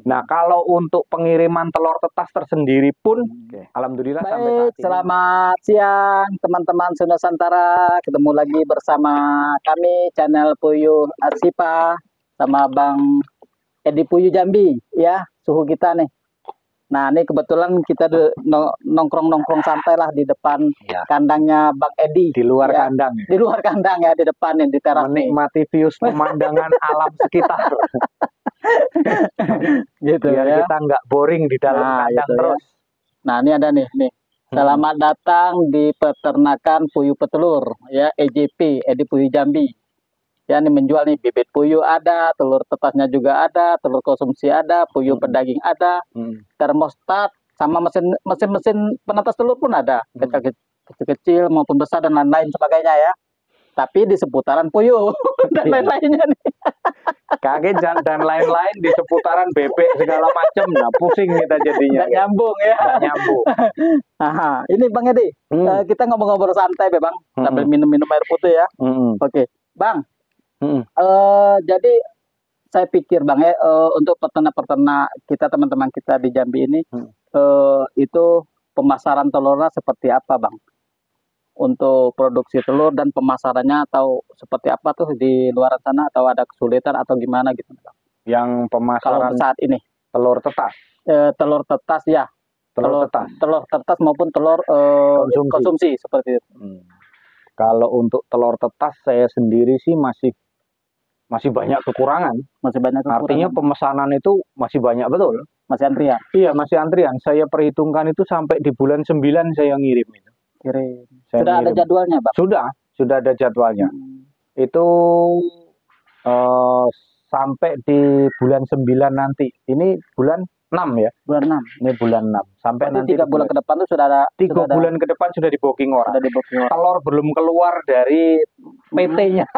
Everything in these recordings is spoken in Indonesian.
Nah, kalau untuk pengiriman telur tetas tersendiri pun, alhamdulillah sampai saat Baik, ini. selamat siang teman-teman Nusantara. Ketemu lagi bersama kami channel Puyuh Asipa sama Bang Edi Puyuh Jambi ya, suhu kita nih. Nah, ini kebetulan kita nongkrong-nongkrong santai lah di depan Ya. kandangnya Bang Edi. Di luar ya. kandang. Di luar kandang ya, di depan nih, di teras nih. Menikmati views pemandangan alam sekitar. Gitu Biar ya. kita nggak boring di dalam kandang gitu terus. Ya. Nah, ini ada nih. Selamat datang di peternakan puyuh petelur ya, EJP, Edi Puyuh Jambi. Ya, ini menjual nih bibit puyuh ada, telur tetasnya juga ada, telur konsumsi ada, puyuh pedaging ada, termostat sama mesin penetas telur pun ada, kecil-kecil maupun besar dan lain-lain sebagainya ya. Tapi di seputaran puyuh dan lain-lainnya nih. Kaget dan lain-lain di seputaran bebek segala macam. Nah, pusing kita jadinya. Nggak nyambung ya. Nggak nyambung. Aha, ini Bang Edi, kita ngobrol-ngobrol santai, Bang, sambil minum-minum air putih ya. Oke, Bang. Jadi saya pikir Bang ya, untuk peternak-peternak kita, teman-teman kita di Jambi ini, itu pemasaran telurnya seperti apa Bang? Untuk produksi telur dan pemasarannya atau seperti apa tuh di luar sana, atau ada kesulitan atau gimana gitu Bang? Yang pemasaran kalau saat ini telur tetas. Telur tetas ya. Telur tetas maupun telur konsumsi seperti itu. Kalau untuk telur tetas saya sendiri sih masih banyak kekurangan. Artinya pemesanan itu masih banyak betul. Masih antrian? Iya, masih antrian. Saya perhitungkan itu sampai di bulan 9 saya ngirim itu. Sudah ada jadwalnya, Bang? Sudah ada jadwalnya. Itu sampai di bulan 9 nanti. Ini bulan 6 ya? Bulan 6. Ini bulan 6. Sampai nanti 3 bulan ke depan itu sudah ada. 3 bulan ke depan sudah di booking orang. Telur belum keluar dari PT-nya.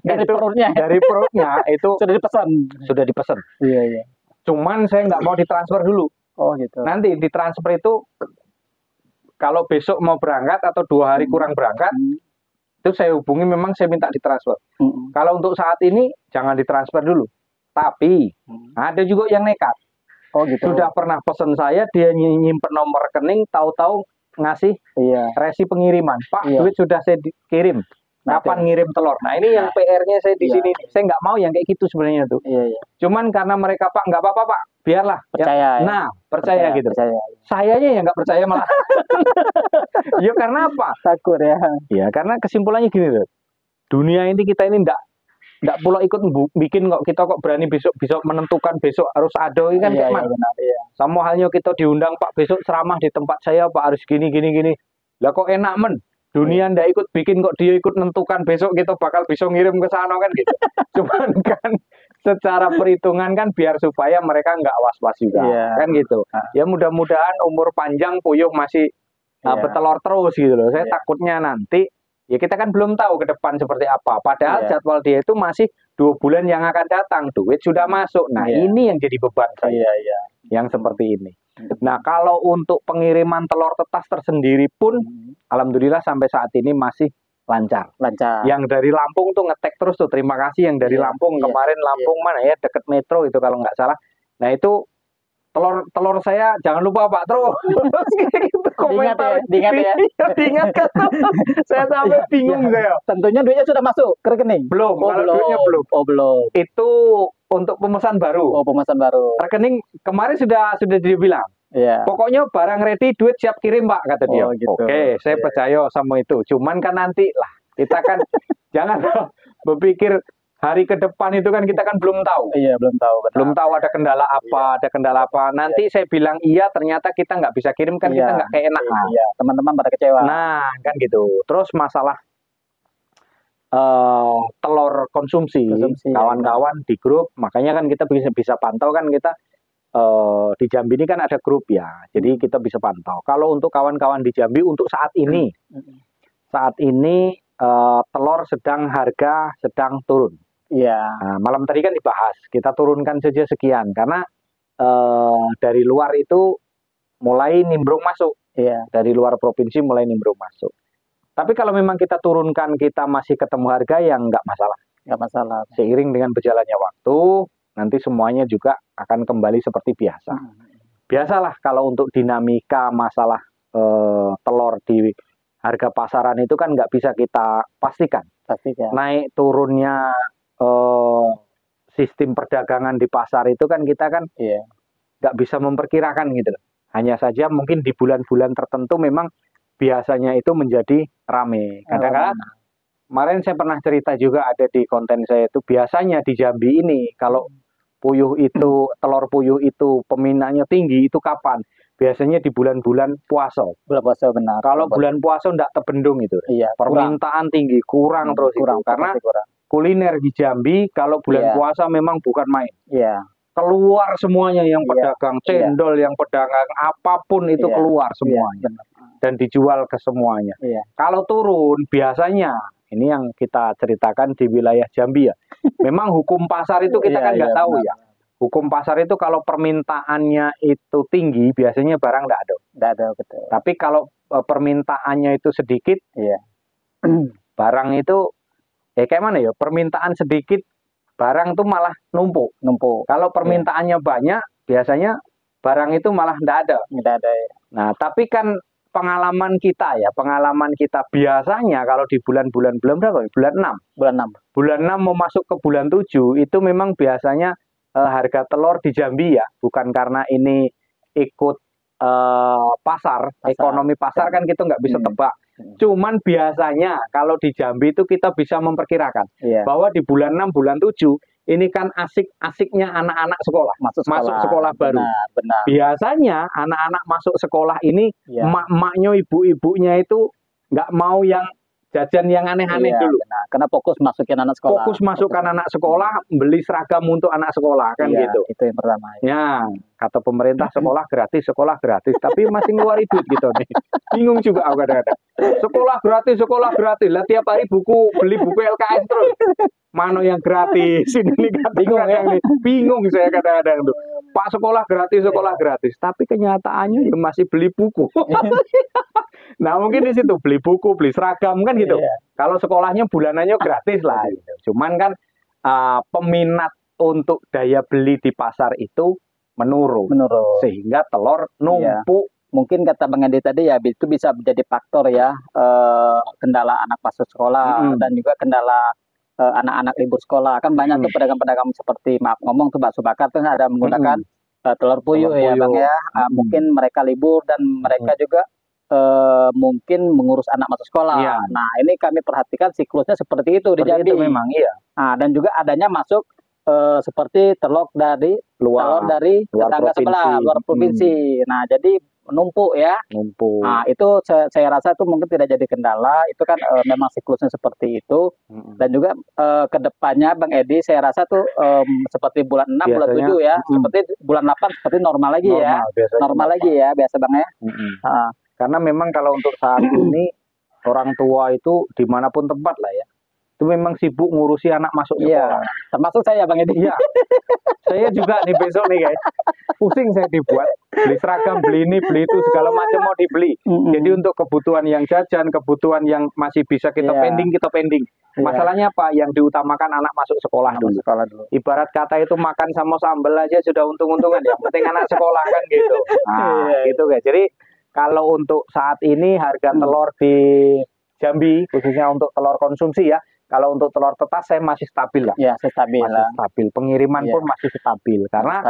Dari perutnya. Dari perutnya itu sudah dipesan. Sudah dipesan. Iya. Cuman saya nggak mau ditransfer dulu. Oh gitu. Nanti ditransfer itu kalau besok mau berangkat atau 2 hari kurang berangkat, itu saya hubungi, memang saya minta ditransfer. Kalau untuk saat ini jangan ditransfer dulu. Tapi ada juga yang nekat. Oh gitu. Sudah pernah pesan saya, dia nyimpen nomor rekening, tahu-tahu ngasih resi pengiriman. Pak, duit sudah saya kirim. Kapan ngirim telur? Nah, ini yang PR-nya saya di sini. Saya nggak mau yang kayak gitu sebenarnya tuh. Cuman karena mereka, Pak, nggak apa-apa, Pak. Biarlah. Percaya. Nah, percaya gitu. Sayanya yang nggak percaya malah. Ya karena apa? Takut ya. Ya karena kesimpulannya gini loh. Dunia ini kita ini nggak pula ikut bikin kok, kita kok berani besok menentukan besok harus ada, ini kan kayak sama halnya kita diundang, Pak, besok ceramah di tempat saya, Pak, harus gini. Lah kok enak men. Dunia ndak ikut bikin kok dia ikut menentukan besok kita bakal bisa ngirim ke sana kan gitu. Cuman kan secara perhitungan kan biar supaya mereka nggak was-was juga kan gitu. Ya mudah-mudahan umur panjang puyuh masih bertelur terus gitu loh. Saya takutnya nanti ya kita kan belum tahu ke depan seperti apa. Padahal jadwal dia itu masih 2 bulan yang akan datang, duit sudah masuk. Nah ini yang jadi beban saya. Yang seperti ini. Nah, kalau untuk pengiriman telur tetas tersendiri pun, alhamdulillah sampai saat ini masih lancar. Yang dari Lampung tuh ngetek terus tuh, terima kasih yang dari Lampung. Kemarin Lampung mana ya, deket metro itu kalau nggak salah. Nah itu telur saya jangan lupa Pak, terus diingatkan. Saya sampai bingung saya. Tentunya duitnya sudah masuk ke rekening? Belum, duitnya belum. Belum. Itu untuk pemesan baru. Pemesan baru. Rekening kemarin sudah dibilang. Pokoknya barang ready, duit siap kirim Pak, kata dia. Gitu. Oke, saya percaya sama itu. Cuman kan nanti lah, kita kan jangan berpikir hari ke depan itu kan kita kan belum tahu. Belum tahu. Betul. Belum tahu ada kendala apa. Nanti saya bilang iya, ternyata kita nggak bisa kirim kan, kita nggak kayak enak. Teman-teman pada kecewa. Nah, kan gitu. Terus masalah telur konsumsi kawan-kawan di grup, makanya kan kita bisa pantau kan, kita di Jambi ini kan ada grup ya, jadi kita bisa pantau. Kalau untuk kawan-kawan di Jambi untuk saat ini telur harga sedang turun. Nah, malam tadi kan dibahas, kita turunkan saja sekian karena dari luar itu mulai nimbrung masuk, dari luar provinsi mulai nimbrung masuk. Tapi kalau memang kita turunkan, kita masih ketemu harga yang nggak masalah. Nggak masalah. Seiring dengan berjalannya waktu, nanti semuanya juga akan kembali seperti biasa. Biasalah kalau untuk dinamika masalah telur di harga pasaran itu kan nggak bisa kita pastikan. Naik turunnya sistem perdagangan di pasar itu kan kita kan nggak bisa memperkirakan gitu. Hanya saja mungkin di bulan-bulan tertentu memang biasanya itu menjadi rame. Kadang-kadang kemarin saya pernah cerita juga ada di konten saya itu, biasanya di Jambi ini kalau puyuh itu, telur puyuh itu peminatnya tinggi itu kapan? Biasanya di bulan-bulan puasa. Bulan puasa, benar. Kalau bulan puasa enggak tebendung itu. Iya, permintaan tinggi, kurang terus kurang, itu. Karena kuliner di Jambi kalau bulan puasa memang bukan main. Iya. Keluar semuanya, yang pedagang cendol, yang pedagang apapun itu keluar semuanya. Dan dijual ke semuanya. Kalau turun biasanya, ini yang kita ceritakan di wilayah Jambi ya. Memang hukum pasar itu kita kan nggak tahu ya. Hukum pasar itu kalau permintaannya itu tinggi, biasanya barang nggak ada. Nggak ada, betul. Tapi kalau permintaannya itu sedikit, barang itu kayak mana ya? Permintaan sedikit, barang tuh malah numpuk. Kalau permintaannya banyak, biasanya barang itu malah nggak ada. Nggak ada. Nah, tapi kan pengalaman kita biasanya kalau di bulan-bulan berapa? Bulan 6. Bulan 6 mau masuk ke bulan 7 itu memang biasanya harga telur di Jambi ya, bukan karena ini ikut pasar, ekonomi pasar kan kita nggak bisa tebak. Cuman biasanya kalau di Jambi itu kita bisa memperkirakan bahwa di bulan 6, bulan 7 ini kan asik-asiknya anak-anak sekolah, masuk sekolah baru. Benar. Biasanya anak-anak masuk sekolah ini, emak-emaknya, ibu-ibunya itu nggak mau yang jajan yang aneh-aneh dulu. Benar. Karena fokus masukin anak sekolah. Fokus masukkan anak sekolah, beli seragam untuk anak sekolah kan gitu. Itu yang pertama. Ya, kata pemerintah sekolah gratis, tapi masih ngeluarin duit gitu nih. Bingung juga aku kadang-kadang. Sekolah gratis. Lah tiap hari beli buku LKS terus. Mana yang gratis? Ini bingung saya kadang-kadang tuh. Pak, sekolah gratis, tapi kenyataannya ya masih beli buku. Nah, mungkin di situ beli buku, beli seragam kan gitu. Kalau sekolahnya bulanannya gratis lah gitu. Cuman kan peminat untuk daya beli di pasar itu menurun. Sehingga telur numpuk. Mungkin kata Bang Edi tadi ya, itu bisa menjadi faktor ya, kendala anak masuk sekolah dan juga kendala anak-anak libur sekolah. Kan banyak tuh pedagang-pedagang seperti, maaf ngomong tuh, bakso bakar tuh ada menggunakan telur puyuh ya Bang ya. Mungkin mereka libur dan mereka juga mungkin mengurus anak masuk sekolah. Nah, ini kami perhatikan siklusnya seperti itu di Jambi. Memang Nah, dan juga adanya masuk seperti telur dari luar tetangga sebelah, luar provinsi. Nah, jadi menumpuk ya. Nah, itu saya rasa itu mungkin tidak jadi kendala. Itu kan memang siklusnya seperti itu. Dan juga kedepannya Bang Edi, saya rasa tuh seperti bulan 6, bulan 7 ya. Seperti bulan 8 seperti normal lagi ya. Normal lagi ya, biasa Bang ya. Karena memang kalau untuk saat ini orang tua itu dimanapun tempat lah ya, itu memang sibuk ngurusi anak masuk sekolah. Termasuk saya Bang Edi. Saya juga nih besok nih guys, pusing saya dibuat beli seragam, beli ini, beli itu, segala macam mau dibeli. Jadi untuk kebutuhan yang jajan, kebutuhan yang masih bisa kita pending. Masalahnya apa? Yang diutamakan anak masuk sekolah dulu. Ibarat kata itu makan sama sambal aja sudah untung-untungan, yang penting anak sekolah kan gitu. Nah, gitu guys. Jadi kalau untuk saat ini harga telur di Jambi, khususnya untuk telur konsumsi ya, kalau untuk telur tetas saya masih stabil lah. Stabil. Pengiriman pun masih stabil. Karena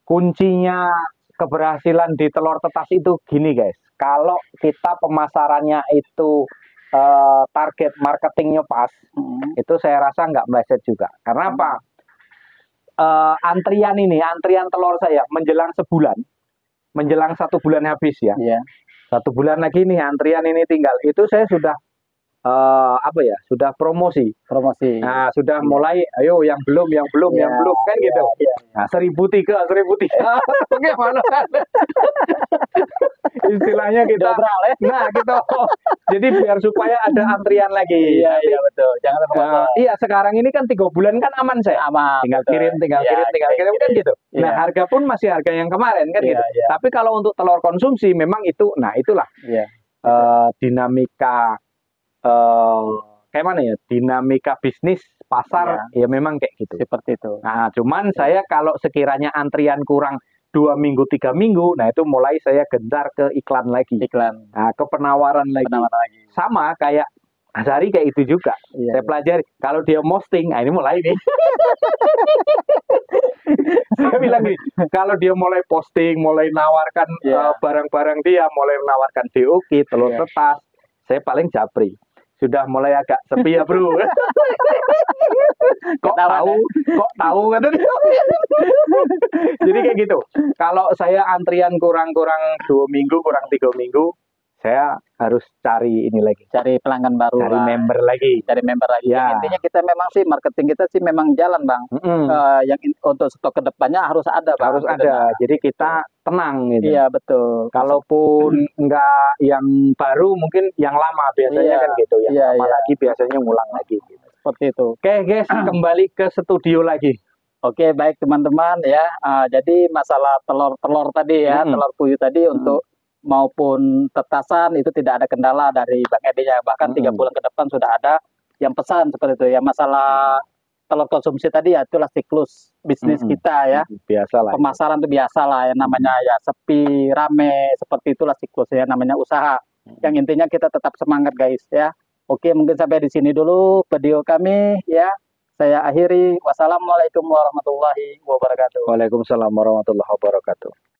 kuncinya keberhasilan di telur tetas itu gini guys. Kalau kita pemasarannya itu target marketingnya pas, itu saya rasa nggak meleset juga. Karena apa? Antrian telur saya menjelang sebulan. Menjelang 1 bulan habis ya. 1 bulan lagi nih antrian ini tinggal. Itu saya sudah sudah promosi. Nah, sudah mulai, ayo yang belum kan gitu. Nah, 1.003. Bagaimana? Istilahnya kita jadi biar supaya ada antrian lagi. Iya betul. Jangan lupa. Iya, sekarang ini kan 3 bulan kan aman saya. Tinggal kirim kan gitu. Nah, harga pun masih harga yang kemarin kan gitu. Tapi kalau untuk telur konsumsi memang itu, nah itulah dinamika kayak mana ya, dinamika bisnis pasar ya memang kayak gitu. Seperti itu. Nah, cuman saya kalau sekiranya antrian kurang 2 minggu 3 minggu, nah itu mulai saya gencar ke iklan lagi. Nah, ke penawaran lagi. Sama kayak Azari kayak itu juga. Saya pelajari kalau dia posting, nah ini mulai nih. Saya bilang nih, kalau dia mulai posting, mulai nawarkan barang-barang dia, mulai menawarkan DOK, telur tetas, saya paling japri. Sudah mulai agak sepi ya bro. Kok tahu kan? Jadi kayak gitu. Kalau saya antrian kurang 2 minggu, kurang 3 minggu, saya harus cari ini lagi. Cari pelanggan baru. Cari member lagi. Ya. Intinya kita memang sih marketing kita sih memang jalan bang. Yang untuk stok kedepannya harus ada bang. Harus ada. Jadi kita tenang gitu. Iya betul. Kalaupun enggak yang baru, mungkin yang lama biasanya kan gitu. Yang lama lagi biasanya ngulang lagi. Gitu. Seperti itu. Oke guys, kembali ke studio lagi. Oke baik teman-teman ya. Jadi masalah telur tadi ya, telur puyuh tadi untuk maupun tetasan itu tidak ada kendala dari Bang Edi-nya. Bahkan 3 bulan ke depan sudah ada yang pesan seperti itu ya. Masalah telur konsumsi tadi ya itulah siklus bisnis kita ya. Biasalah. Pemasaran itu biasalah ya, namanya ya sepi, rame, seperti itulah siklus ya, namanya usaha. Yang intinya kita tetap semangat guys ya. Oke, mungkin sampai di sini dulu video kami ya. Saya akhiri. Wassalamualaikum warahmatullahi wabarakatuh. Waalaikumsalam warahmatullahi wabarakatuh.